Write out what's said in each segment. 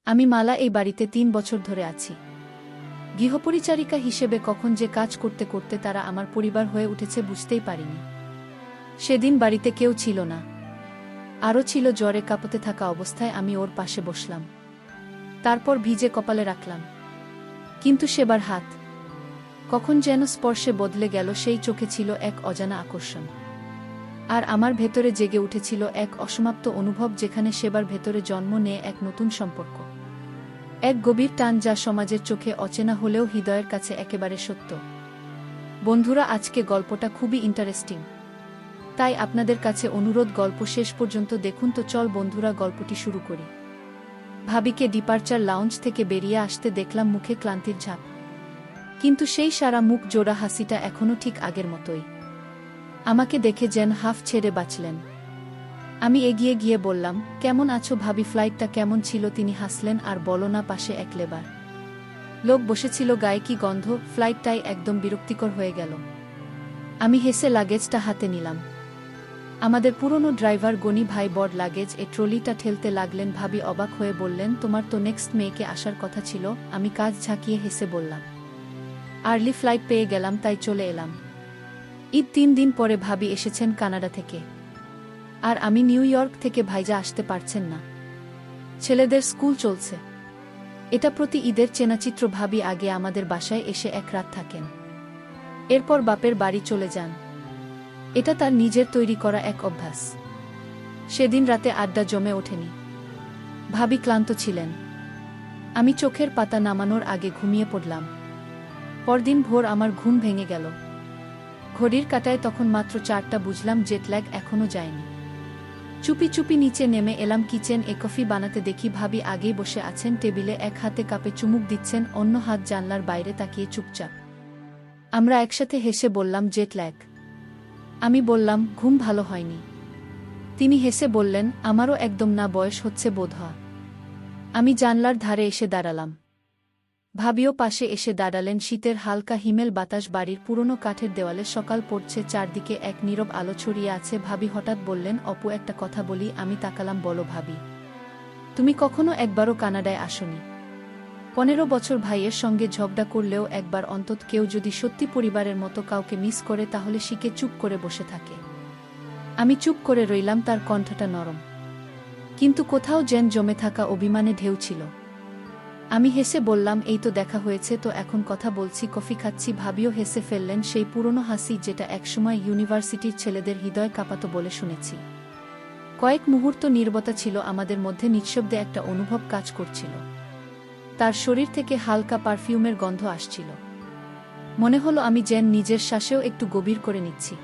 আমি মালা এই বাড়িতে ৩ বছর ধরে আছি। গৃহপরিচারিকা হিসেবে কখন যে কাজ করতে করতে তারা আমার পরিবার হয়ে উঠেছে বুঝতেই পারিনি। সেদিন বাড়িতে কেউ ছিল না। আরও ছিল জ্বরে কাঁপতে থাকা অবস্থায় আমি ওর পাশে বসলাম। তারপর ভিজে কপালে রাখলাম। কিন্তু সেবার হাত কখন যেন স্পর্শে বদলে গেল, সেই চোখে ছিল এক অজানা আকর্ষণ। আর আমার ভেতরে জেগে উঠেছিল এক অসমাপ্ত অনুভব, যেখানে সেবার ভেতরে জন্ম নেয় এক নতুন সম্পর্ক, এক গভীর টান যা সমাজের চোখে অচেনা হলেও হৃদয়ের কাছে একেবারে সত্য। বন্ধুরা, আজকে গল্পটা খুবই ইন্টারেস্টিং, তাই আপনাদের কাছে অনুরোধ গল্প শেষ পর্যন্ত দেখুন। তো চল বন্ধুরা, গল্পটি শুরু করি। ভাবিকে ডিপার্চার লাউঞ্জ থেকে বেরিয়ে আসতে দেখলাম, মুখে ক্লান্তির ছাপ, কিন্তু সেই সারা মুখ জোড়া হাসিটা এখনও ঠিক আগের মতোই। আমাকে দেখে যেন হাফ ছেড়ে বাঁচলেন। আমি এগিয়ে গিয়ে বললাম, কেমন আছো ভাবি, ফ্লাইটটা কেমন ছিল? তিনি হাসলেন আর বলো না, পাশে এক লেবার লোক বসেছিল, গায়ে কি গন্ধ! ফ্লাইটটাই একদম বিরক্তিকর হয়ে গেল। আমি হেসে লাগেজটা হাতে নিলাম। আমাদের পুরনো ড্রাইভার গনি ভাই বড় লাগেজ এ ট্রলিটা ঠেলতে লাগলেন। ভাবি অবাক হয়ে বললেন, তোমার তো নেক্সট মেয়েকে আসার কথা ছিল। আমি কাজ ঝাঁকিয়ে হেসে বললাম, আর্লি ফ্লাইট পেয়ে গেলাম তাই চলে এলাম। ঈদ ৩ দিন পরে ভাবি এসেছেন কানাডা থেকে, আর আমি নিউ ইয়র্ক থেকে। ভাইজা আসতে পারছেন না, ছেলেদের স্কুল চলছে। এটা প্রতি ঈদের চেনাচিত্র। ভাবি আগে আমাদের বাসায় এসে এক রাত থাকেন, এরপর বাপের বাড়ি চলে যান। এটা তার নিজের তৈরি করা এক অভ্যাস। সেদিন রাতে আড্ডা জমে ওঠেনি। ভাবি ক্লান্ত ছিলেন। আমি চোখের পাতা নামানোর আগে ঘুমিয়ে পড়লাম। পরদিন ভোর আমার ঘুম ভেঙে গেল। ঘড়ির কাঁটায় তখন মাত্র 4টা। বুঝলাম জেটল্যাগ এখনো যায়নি। চুপি চুপি নিচে নেমে এলাম কিচেন এ। কফি বানাতে দেখি ভাবি আগেই বসে আছেন টেবিলে, এক হাতে কাপে চুমুক দিচ্ছেন, অন্য হাত জানলার বাইরে তাকিয়ে চুপচাপ। আমরা একসাথে হেসে বললাম, জেটল্যাগ। আমি বললাম, ঘুম ভালো হয়নি। তিনি হেসে বললেন, আমারও একদম না, বয়স হচ্ছে বোধহয়। আমি জানলার ধারে এসে দাঁড়ালাম। ভাবিও পাশে এসে দাঁড়ালেন। শীতের হালকা হিমেল বাতাস বাড়ির পুরনো কাঠের দেওয়ালে সকাল পড়ছে, চারদিকে এক নীরব আলো ছড়িয়ে আছে। ভাবি হঠাৎ বললেন, অপু একটা কথা বলি। আমি তাকালাম। বলো ভাবি, তুমি কখনো একবারও কানাডায় আসনি? 15 বছর ভাইয়ের সঙ্গে ঝগড়া করলেও একবার অন্তত কেউ যদি সত্যি পরিবারের মতো কাউকে মিস করে, তাহলে শিখে চুপ করে বসে থাকে। আমি চুপ করে রইলাম। তার কণ্ঠটা নরম, কিন্তু কোথাও যেন জমে থাকা অভিমানে ঢেউ ছিল। আমি হেসে বললাম, এই তো দেখা হয়েছে, তো এখন কথা বলছি, কফি খাচ্ছি। ভাবিও হেসে ফেললেন, সেই পুরনো হাসি যেটা একসময় ইউনিভার্সিটির ছেলেদের হৃদয় কাঁপাতো বলে শুনেছি। কয়েক মুহূর্ত নীরবতা ছিল আমাদের মধ্যে। নিঃশব্দে একটা অনুভব কাজ করছিল। তার শরীর থেকে হালকা পারফিউমের গন্ধ আসছিল। মনে হলো আমি যেন নিজের শ্বাসেও একটু গভীর করে নিচ্ছি।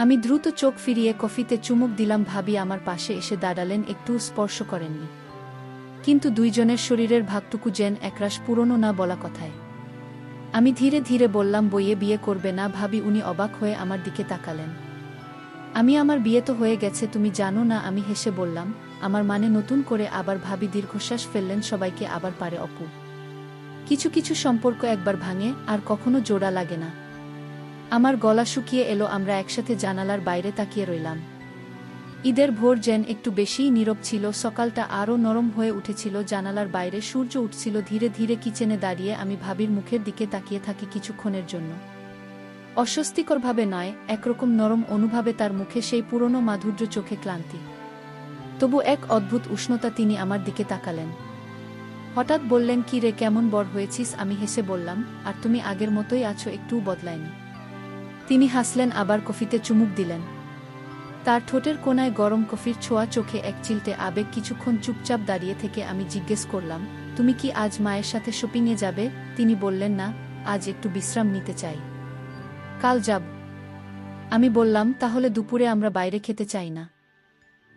আমি দ্রুত চোখ ফিরিয়ে কফিতে চুমুক দিলাম। ভাবি আমার পাশে এসে দাঁড়ালেন, একটু স্পর্শ করেননি, কিন্তু দুইজনের শরীরের ভাগটুকু যেন একরাশ পুরনো না বলা কথায়। আমি ধীরে ধীরে বললাম, বইয়ে বিয়ে করবে না? ভাবি উনি অবাক হয়ে আমার দিকে তাকালেন। আমি, আমার বিয়ে তো হয়ে গেছে, তুমি জানো না? আমি হেসে বললাম, আমার মানে নতুন করে আবার? ভাবি দীর্ঘশ্বাস ফেললেন, সবাইকে আবার পারে অপু। কিছু কিছু সম্পর্ক একবার ভাঙে আর কখনো জোড়া লাগে না। আমার গলা শুকিয়ে এলো। আমরা একসাথে জানালার বাইরে তাকিয়ে রইলাম। ঈদের ভোর যেন একটু বেশিই নীরব ছিল। সকালটা আরও নরম হয়ে উঠেছিল। জানালার বাইরে সূর্য উঠছিল ধীরে ধীরে। কিচেনে দাঁড়িয়ে আমি ভাবির মুখের দিকে তাকিয়ে থাকি কিছুক্ষণের জন্য। অস্বস্তিকরভাবে নয়, একরকম নরম অনুভবে। তার মুখে সেই পুরনো মাধুর্য, চোখে ক্লান্তি, তবু এক অদ্ভুত উষ্ণতা। তিনি আমার দিকে তাকালেন। হঠাৎ বললেন, কি রে, কেমন বড় হয়েছিস? আমি হেসে বললাম, আর তুমি আগের মতোই আছো, একটুও বদলায়নি। তিনি হাসলেন, আবার কফিতে চুমুক দিলেন। তার ঠোঁটের কোণায় গরম কফির ছোঁয়া, চোখে এক চিলটে আবেগ। কিছুক্ষণ চুপচাপ দাঁড়িয়ে থেকে আমি জিজ্ঞেস করলাম, তুমি কি আজ মায়ের সাথে শপিংয়ে যাবে? তিনি বললেন, না, আজ একটু বিশ্রাম নিতে চাই, কাল যাব। আমি বললাম, তাহলে দুপুরে আমরা বাইরে খেতে চাই না?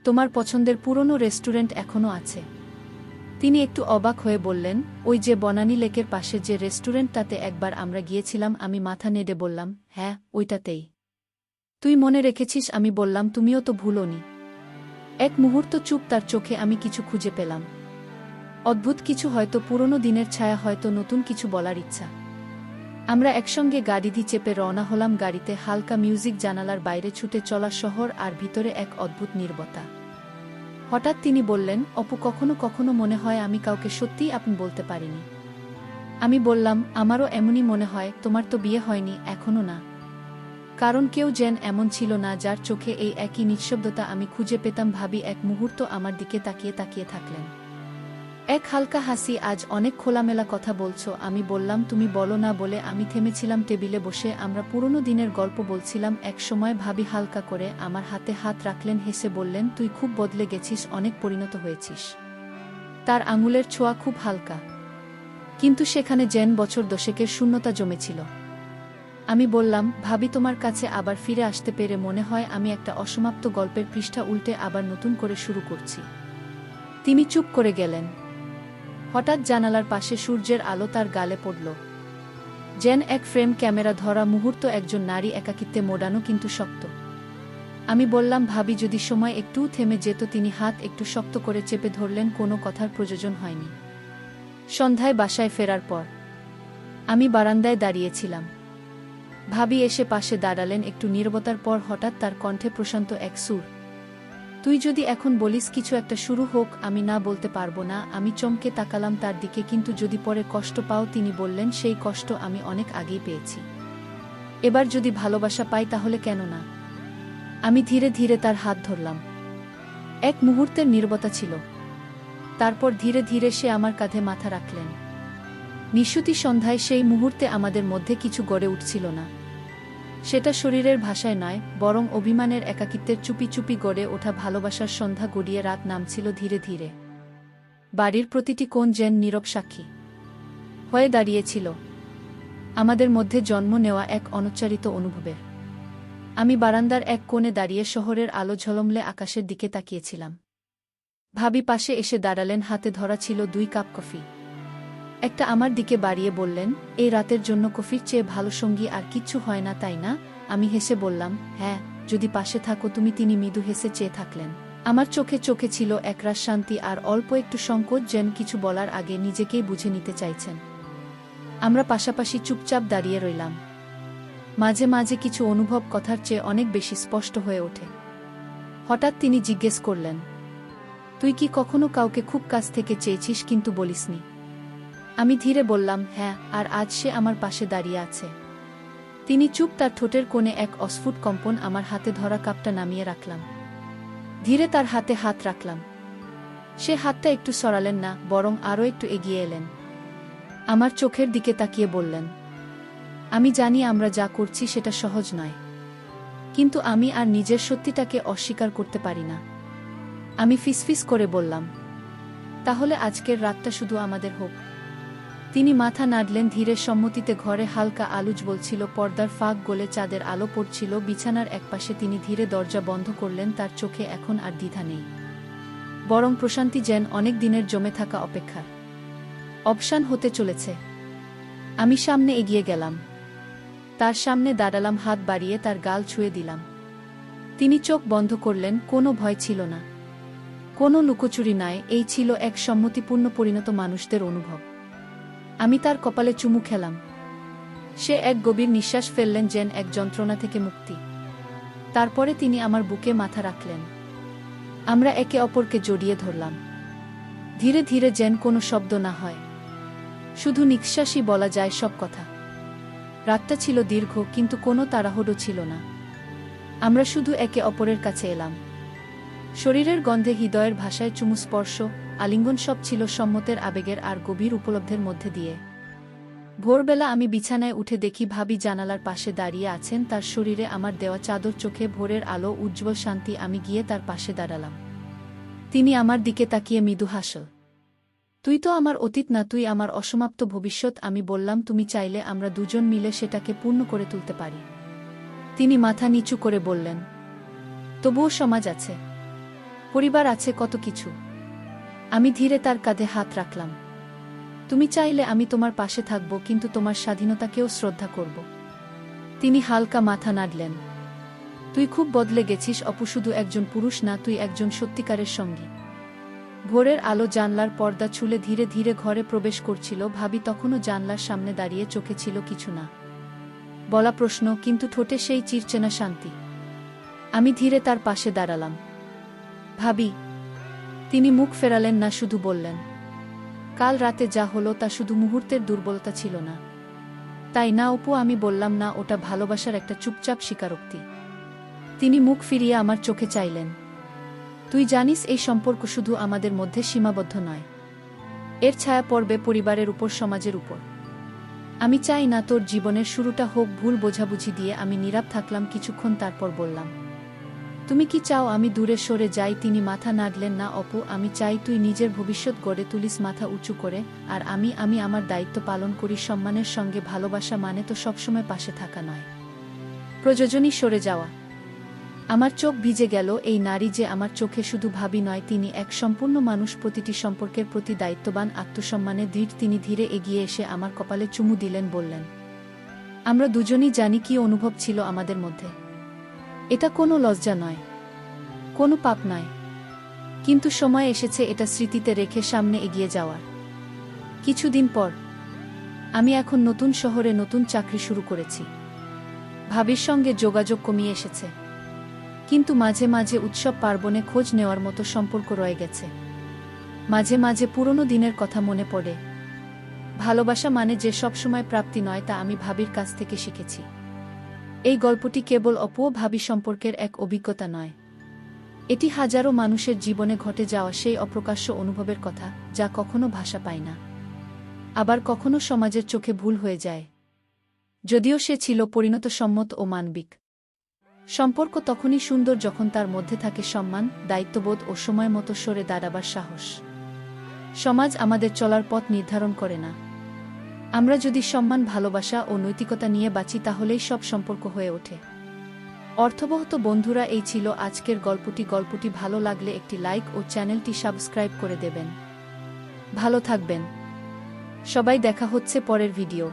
তোমার পছন্দের পুরনো রেস্টুরেন্ট এখনো আছে। তিনি একটু অবাক হয়ে বললেন, ওই যে বনানী লেকের পাশে যে রেস্টুরেন্টটাতে একবার আমরা গিয়েছিলাম। আমি মাথা নেড়ে বললাম, হ্যাঁ, ওইটাতেই। তুই মনে রেখেছিস? আমি বললাম, তুমিও তো ভুলোনি। এক মুহূর্ত চুপ। তার চোখে আমি কিছু খুঁজে পেলাম, অদ্ভুত কিছু, হয়তো পুরনো দিনের ছায়া, হয়তো নতুন কিছু বলার ইচ্ছা। আমরা একসঙ্গে গাড়ি চেপে রওনা হলাম। গাড়িতে হালকা মিউজিক, জানালার বাইরে ছুটে চলা শহর, আর ভিতরে এক অদ্ভুত নীরবতা। হঠাৎ তিনি বললেন, অপু, কখনো কখনো মনে হয় আমি কাউকে সত্যিই আপনি বলতে পারিনি। আমি বললাম, আমারও এমনই মনে হয়। তোমার তো বিয়ে হয়নি এখনো না? কারণ কেউ যেন এমন ছিল না যার চোখে এই একই নিঃশব্দতা আমি খুঁজে পেতাম। ভাবি এক মুহূর্ত আমার দিকে তাকিয়ে তাকিয়ে থাকলেন। এক হালকা হাসি, আজ অনেক খোলামেলা কথা বলছো। আমি বললাম, তুমি বলো না বলে। আমি থেমেছিলাম। টেবিলে বসে আমরা পুরনো দিনের গল্প বলছিলাম। এক সময় ভাবি হালকা করে আমার হাতে হাত রাখলেন, হেসে বললেন, তুই খুব বদলে গেছিস, অনেক পরিণত হয়েছিস। তার আঙুলের ছোঁয়া খুব হালকা, কিন্তু সেখানে যেন বছর দশেকের শূন্যতা জমেছিল। আমি বললাম, ভাবি, তোমার কাছে আবার ফিরে আসতে পেরে মনে হয় আমি একটা অসমাপ্ত গল্পের পৃষ্ঠা উল্টে আবার নতুন করে শুরু করছি। তিনি চুপ করে গেলেন। হঠাৎ জানালার পাশে সূর্যের আলো তার গালে পড়ল। যেন এক ফ্রেম ক্যামেরা ধরা মুহূর্ত, একজন নারী একাকিত্বে মোড়ানো কিন্তু শক্ত। আমি বললাম, ভাবি, যদি সময় একটুও থেমে যেত। তিনি হাত একটু শক্ত করে চেপে ধরলেন। কোনো কথার প্রয়োজন হয়নি। সন্ধ্যায় বাসায় ফেরার পর আমি বারান্দায় দাঁড়িয়েছিলাম। ভাবি এসে পাশে দাঁড়ালেন। একটু নীরবতার পর হঠাৎ তার কণ্ঠে প্রশান্ত এক সুর, তুই যদি এখন বলিস কিছু একটা শুরু হোক। আমি না বলতে পারবো না। আমি চমকে তাকালাম তার দিকে। কিন্তু যদি পরে কষ্ট পাও? তিনি বললেন, সেই কষ্ট আমি অনেক আগেই পেয়েছি। এবার যদি ভালোবাসা পাই তাহলে কেন না? আমি ধীরে ধীরে তার হাত ধরলাম। এক মুহূর্তের নীরবতা ছিল। তারপর ধীরে ধীরে সে আমার কাঁধে মাথা রাখলেন। নিশুতি সন্ধ্যায় সেই মুহূর্তে আমাদের মধ্যে কিছু গড়ে উঠছিল না। সেটা শরীরের ভাষায় নয়, বরং অভিমানের একাকিত্বের চুপি চুপি গড়ে ওঠা ভালোবাসার সন্ধ্যা গড়িয়ে রাত নামছিল ধীরে ধীরে। বাড়ির প্রতিটি কোণ যেন নীরব সাক্ষী হয়ে দাঁড়িয়েছিল আমাদের মধ্যে জন্ম নেওয়া এক অনুচ্চারিত অনুভবের। আমি বারান্দার এক কোণে দাঁড়িয়ে শহরের আলো ঝলমলে আকাশের দিকে তাকিয়েছিলাম। ভাবি পাশে এসে দাঁড়ালেন। হাতে ধরা ছিল 2 কাপ কফি। একটা আমার দিকে বাড়িয়ে বললেন, এই রাতের জন্য কফির চেয়ে ভালো সঙ্গী আর কিচ্ছু হয় না, তাই না? আমি হেসে বললাম, হ্যাঁ, যদি পাশে থাকো তুমি। তিনি মৃদু হেসে চেয়ে থাকলেন। আমার চোখে চোখে ছিল একরাশ শান্তি আর অল্প একটু সংকোচ, যেন কিছু বলার আগে নিজেকেই বুঝে নিতে চাইছেন। আমরা পাশাপাশি চুপচাপ দাঁড়িয়ে রইলাম। মাঝে মাঝে কিছু অনুভব কথার চেয়ে অনেক বেশি স্পষ্ট হয়ে ওঠে। হঠাৎ তিনি জিজ্ঞেস করলেন, তুই কি কখনো কাউকে খুব কাছ থেকে চেয়েছিস কিন্তু বলিসনি? আমি ধীরে বললাম, হ্যাঁ, আর আজ সে আমার পাশে দাঁড়িয়ে আছে। তিনি চুপ। তার ঠোঁটের কোণে এক অস্ফুট কম্পন। আমার হাতে ধরা কাপটা নামিয়ে রাখলাম। ধীরে তার হাতে হাত রাখলাম। সে হাতটা একটু সরালেন না, বরং আরও একটু এগিয়ে এলেন। আমার চোখের দিকে তাকিয়ে বললেন, আমি জানি আমরা যা করছি সেটা সহজ নয়, কিন্তু আমি আর নিজের সত্যিটাকে অস্বীকার করতে পারি না। আমি ফিসফিস করে বললাম, তাহলে আজকের রাতটা শুধু আমাদের হোক। তিনি মাথা নাড়লেন ধীরে সম্মতিতে। ঘরে হালকা আলো জ্বলছিল, পর্দার ফাঁক গলে চাঁদের আলো পড়ছিল বিছানার একপাশে। তিনি ধীরে দরজা বন্ধ করলেন। তার চোখে এখন আর দ্বিধা নেই, বরং প্রশান্তি, যেন অনেক দিনের জমে থাকা অপেক্ষার অবসান হতে চলেছে। আমি সামনে এগিয়ে গেলাম। তার সামনে দাঁড়ালাম, হাত বাড়িয়ে তার গাল ছুঁয়ে দিলাম। তিনি চোখ বন্ধ করলেন। কোনো ভয় ছিল না, কোনো লুকোচুরি নয়। এই ছিল এক সম্মতিপূর্ণ পরিণত মানুষদের অনুভব। আমি তার কপালে চুমু খেলাম। সে এক গভীর নিঃশ্বাস ফেললেন, যেন এক যন্ত্রণা থেকে মুক্তি। তারপরে তিনি আমার বুকে মাথা রাখলেন। আমরা একে অপরকে জড়িয়ে ধরলাম। ধীরে ধীরে, যেন কোনো শব্দ না হয়, শুধু নিঃশ্বাসই বলা যায় সব কথা। রাতটা ছিল দীর্ঘ, কিন্তু কোনো তাড়াহুড়ো ছিল না। আমরা শুধু একে অপরের কাছে এলাম। শরীরের গন্ধে, হৃদয়ের ভাষায় চুমু, স্পর্শ, আলিঙ্গন, সব ছিল সম্মতের, আবেগের আর গভীর উপলব্ধের মধ্যে দিয়ে। ভোরবেলা আমি বিছানায় উঠে দেখি ভাবি জানালার পাশে দাঁড়িয়ে আছেন। তার শরীরে আমার দেওয়া চাদর, চোখে ভোরের আলো, উজ্জ্বল শান্তি। আমি গিয়ে তার পাশে দাঁড়ালাম। তিনি আমার দিকে তাকিয়ে মৃদু হাসল। তুই তো আমার অতীত না, তুই আমার অসমাপ্ত ভবিষ্যৎ। আমি বললাম, তুমি চাইলে আমরা দুজন মিলে সেটাকে পূর্ণ করে তুলতে পারি। তিনি মাথা নিচু করে বললেন, তবুও সমাজ আছে, পরিবার আছে, কত কিছু। আমি ধীরে তার কাঁধে হাত রাখলাম। তুমি চাইলে আমি তোমার পাশে থাকব, কিন্তু তোমার স্বাধীনতাকেও শ্রদ্ধা করব। তিনি হালকা মাথা নাড়লেন। তুই খুব বদলে গেছিস অপু, শুধু একজন পুরুষ না, তুই একজন সত্যিকারের সঙ্গী। ভোরের আলো জানলার পর্দা ছুলে ধীরে ধীরে ঘরে প্রবেশ করছিল। ভাবি তখনও জানলার সামনে দাঁড়িয়ে, চোখে ছিল কিছু না বলা প্রশ্ন, কিন্তু ঠোঁটে সেই চিরচেনা শান্তি। আমি ধীরে তার পাশে দাঁড়ালাম। ভাবি, তিনি মুখ ফেরালেন না, শুধু বললেন, কাল রাতে যা হলো তা শুধু মুহূর্তের দুর্বলতা ছিল না। তাই না অপু, আমি বললাম না, ওটা ভালোবাসার একটা চুপচাপ স্বীকারোক্তি। তিনি মুখ ফিরিয়ে আমার চোখে চাইলেন। তুই জানিস এই সম্পর্ক শুধু আমাদের মধ্যে সীমাবদ্ধ নয়, এর ছায়া পড়বে পরিবারের উপর, সমাজের উপর। আমি চাই না তোর জীবনের শুরুটা হোক ভুল বোঝাবুঝি দিয়ে। আমি নীরব থাকলাম কিছুক্ষণ, তারপর বললাম, তুমি কি চাও আমি দূরে সরে যাই? তিনি মাথা নাড়লেন। না অপু, আমি চাই তুই নিজের ভবিষ্যৎ গড়ে তুলিস মাথা উঁচু করে, আর আমি আমার দায়িত্ব পালন করি সম্মানের সঙ্গে। ভালোবাসা মানে তো সবসময় পাশে থাকা নয়, প্রয়োজনই সরে যাওয়া। আমার চোখ ভিজে গেল। এই নারী যে আমার চোখে শুধু ভাবি নয়, তিনি এক সম্পূর্ণ মানুষ, প্রতিটি সম্পর্কের প্রতি দায়িত্ববান, আত্মসম্মানে দৃঢ়। তিনি ধীরে এগিয়ে এসে আমার কপালে চুমু দিলেন, বললেন, আমরা দুজনই জানি কি অনুভব ছিল আমাদের মধ্যে। এটা কোনো লজ্জা নয়, কোনো পাপ নয়, কিন্তু সময় এসেছে এটা স্মৃতিতে রেখে সামনে এগিয়ে যাওয়ার। কিছুদিন পর আমি এখন নতুন শহরে নতুন চাকরি শুরু করেছি। ভাবির সঙ্গে যোগাযোগ কমিয়ে এসেছে, কিন্তু মাঝে মাঝে উৎসব পার্বণে খোঁজ নেওয়ার মতো সম্পর্ক রয়ে গেছে। মাঝে মাঝে পুরনো দিনের কথা মনে পড়ে। ভালোবাসা মানে যে সবসময় প্রাপ্তি নয়, তা আমি ভাবির কাছ থেকে শিখেছি। এই গল্পটি কেবল অপু ও ভাবি সম্পর্কের এক অভিজ্ঞতা নয়, এটি হাজারো মানুষের জীবনে ঘটে যাওয়া সেই অপ্রকাশ্য অনুভবের কথা, যা কখনো ভাষা পায় না, আবার কখনো সমাজের চোখে ভুল হয়ে যায়। যদিও সে ছিল পরিণত, সম্মত ও মানবিক। সম্পর্ক তখনই সুন্দর যখন তার মধ্যে থাকে সম্মান, দায়িত্ববোধ ও সময় মতো সরে দাঁড়াবার সাহস। সমাজ আমাদের চলার পথ নির্ধারণ করে না। আমরা যদি সম্মান, ভালোবাসা ও নৈতিকতা নিয়ে বাঁচি, তাহলেই সব সম্পর্ক হয়ে ওঠে অর্থবহ। বন্ধুরা, এই ছিল আজকের গল্পটি ভালো লাগলে একটি লাইক ও চ্যানেলটি সাবস্ক্রাইব করে দেবেন। ভালো থাকবেন সবাই, দেখা হচ্ছে পরের ভিডিও।